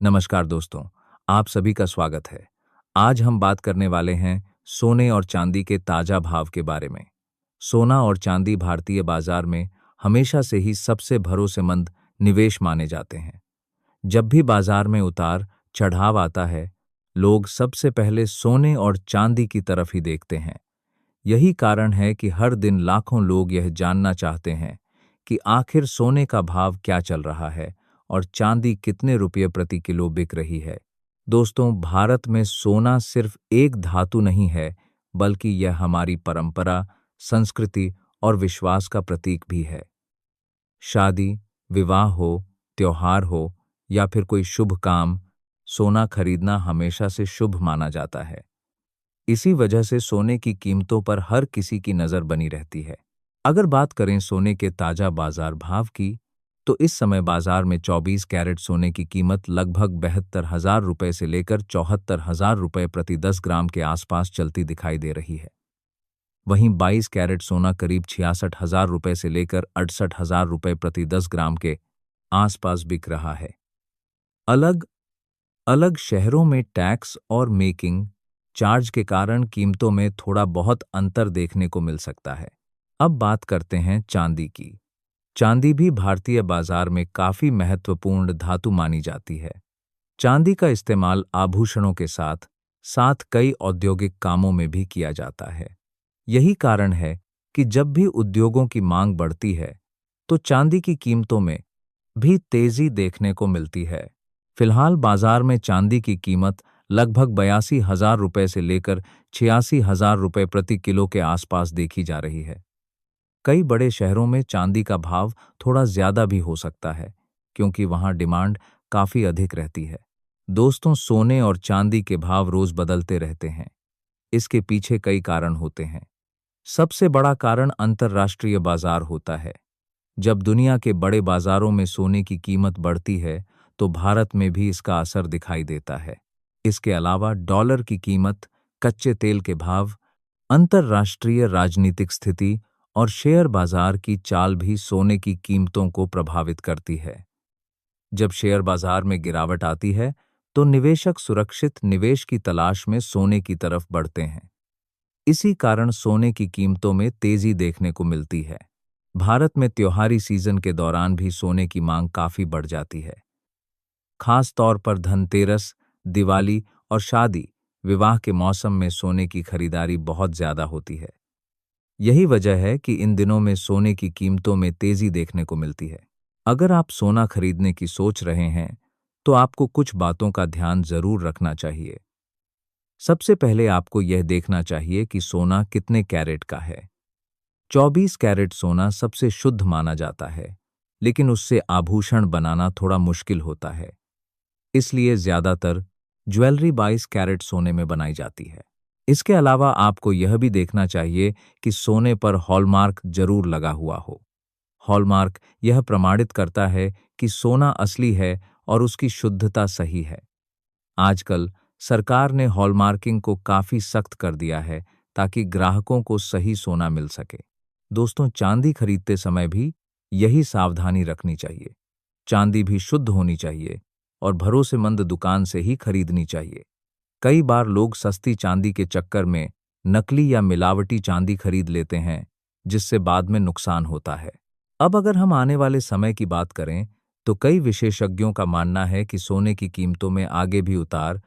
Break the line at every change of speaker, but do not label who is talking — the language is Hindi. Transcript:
नमस्कार दोस्तों, आप सभी का स्वागत है। आज हम बात करने वाले हैं सोने और चांदी के ताजा भाव के बारे में। सोना और चांदी भारतीय बाजार में हमेशा से ही सबसे भरोसेमंद निवेश माने जाते हैं। जब भी बाजार में उतार चढ़ाव आता है, लोग सबसे पहले सोने और चांदी की तरफ ही देखते हैं। यही कारण है कि हर दिन लाखों लोग यह जानना चाहते हैं कि आखिर सोने का भाव क्या चल रहा है और चांदी कितने रुपये प्रति किलो बिक रही है। दोस्तों, भारत में सोना सिर्फ एक धातु नहीं है, बल्कि यह हमारी परंपरा, संस्कृति और विश्वास का प्रतीक भी है। शादी, विवाह हो, त्योहार हो या फिर कोई शुभ काम, सोना खरीदना हमेशा से शुभ माना जाता है। इसी वजह से सोने की कीमतों पर हर किसी की नज़र बनी रहती है। अगर बात करें सोने के ताजा बाजार भाव की, तो इस समय बाजार में 24 कैरेट सोने की कीमत लगभग 72,000 रुपये से लेकर 74,000 रुपये प्रति 10 ग्राम के आसपास चलती दिखाई दे रही है। वहीं 22 कैरेट सोना करीब 66,000 रुपये से लेकर 68,000 रुपये प्रति 10 ग्राम के आसपास बिक रहा है। अलग अलग शहरों में टैक्स और मेकिंग चार्ज के कारण कीमतों में थोड़ा बहुत अंतर देखने को मिल सकता है। अब बात करते हैं चांदी की। चांदी भी भारतीय बाजार में काफी महत्वपूर्ण धातु मानी जाती है। चांदी का इस्तेमाल आभूषणों के साथ साथ कई औद्योगिक कामों में भी किया जाता है। यही कारण है कि जब भी उद्योगों की मांग बढ़ती है, तो चांदी की कीमतों में भी तेजी देखने को मिलती है। फिलहाल बाजार में चांदी की कीमत लगभग 82,000 रुपये से लेकर 86,000 रुपये प्रति किलो के आसपास देखी जा रही है। कई बड़े शहरों में चांदी का भाव थोड़ा ज्यादा भी हो सकता है, क्योंकि वहां डिमांड काफी अधिक रहती है। दोस्तों, सोने और चांदी के भाव रोज बदलते रहते हैं। इसके पीछे कई कारण होते हैं। सबसे बड़ा कारण अंतर्राष्ट्रीय बाजार होता है। जब दुनिया के बड़े बाजारों में सोने की कीमत बढ़ती है, तो भारत में भी इसका असर दिखाई देता है। इसके अलावा डॉलर की कीमत, कच्चे तेल के भाव, अंतर्राष्ट्रीय राजनीतिक स्थिति और शेयर बाजार की चाल भी सोने की कीमतों को प्रभावित करती है। जब शेयर बाजार में गिरावट आती है, तो निवेशक सुरक्षित निवेश की तलाश में सोने की तरफ बढ़ते हैं। इसी कारण सोने की कीमतों में तेजी देखने को मिलती है। भारत में त्योहारी सीजन के दौरान भी सोने की मांग काफी बढ़ जाती है। खास तौर पर धनतेरस, दिवाली और शादी विवाह के मौसम में सोने की खरीदारी बहुत ज्यादा होती है। यही वजह है कि इन दिनों में सोने की कीमतों में तेजी देखने को मिलती है। अगर आप सोना खरीदने की सोच रहे हैं, तो आपको कुछ बातों का ध्यान जरूर रखना चाहिए। सबसे पहले आपको यह देखना चाहिए कि सोना कितने कैरेट का है। 24 कैरेट सोना सबसे शुद्ध माना जाता है, लेकिन उससे आभूषण बनाना थोड़ा मुश्किल होता है। इसलिए ज्यादातर ज्वेलरी 22 कैरेट सोने में बनाई जाती है। इसके अलावा आपको यह भी देखना चाहिए कि सोने पर हॉलमार्क जरूर लगा हुआ हो। हॉलमार्क यह प्रमाणित करता है कि सोना असली है और उसकी शुद्धता सही है। आजकल सरकार ने हॉलमार्किंग को काफी सख्त कर दिया है, ताकि ग्राहकों को सही सोना मिल सके। दोस्तों, चांदी खरीदते समय भी यही सावधानी रखनी चाहिए। चांदी भी शुद्ध होनी चाहिए और भरोसेमंद दुकान से ही खरीदनी चाहिए। कई बार लोग सस्ती चांदी के चक्कर में नकली या मिलावटी चांदी खरीद लेते हैं, जिससे बाद में नुकसान होता है। अब अगर हम आने वाले समय की बात करें, तो कई विशेषज्ञों का मानना है कि सोने की कीमतों में आगे भी उतार